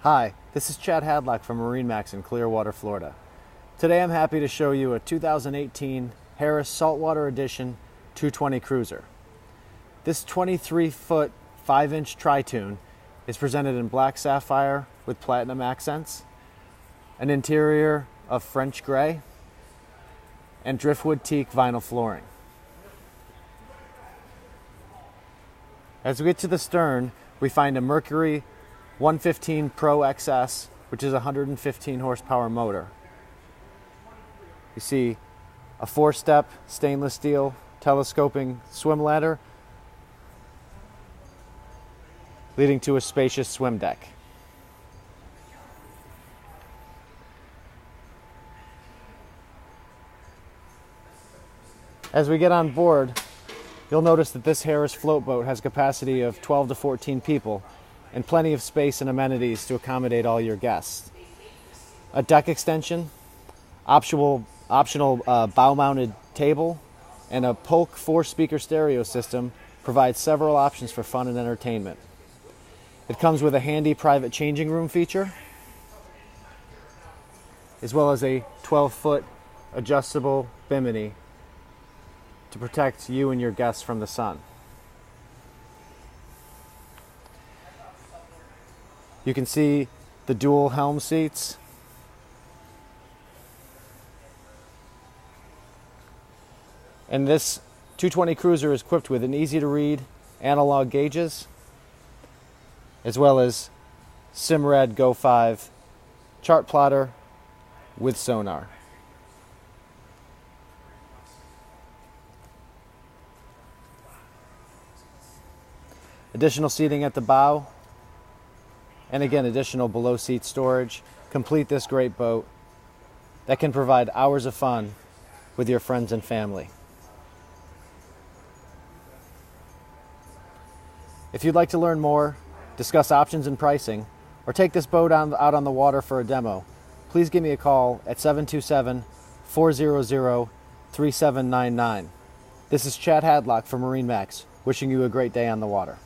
Hi, this is Chad Hadlock from MarineMax in Clearwater, Florida. Today I'm happy to show you a 2018 Harris Saltwater Edition 220 Cruiser. This 23-foot 5-inch Tritoon is presented in black sapphire with platinum accents, an interior of French gray, and driftwood teak vinyl flooring. As we get to the stern, we find a Mercury 115 Pro XS, which is a 115 horsepower motor. You see a 4-step stainless steel telescoping swim ladder leading to a spacious swim deck. As we get on board, you'll notice that this Harris float boat has a capacity of 12 to 14 people and plenty of space and amenities to accommodate all your guests. A deck extension, optional bow-mounted table, and a Polk 4-speaker stereo system provide several options for fun and entertainment. It comes with a handy private changing room feature, as well as a 12-foot adjustable bimini to protect you and your guests from the sun. You can see the dual Helm seats, and this 220 Cruiser is equipped with an easy-to-read analog gauges, as well as Simrad Go 5 chart plotter with sonar. Additional seating at the bow, and again additional below seat storage complete this great boat that can provide hours of fun with your friends and family. If you'd like to learn more, discuss options and pricing, or take this boat out on the water for a demo, please give me a call at 727-400-3799. This is Chad Hadlock from MarineMax, wishing you a great day on the water.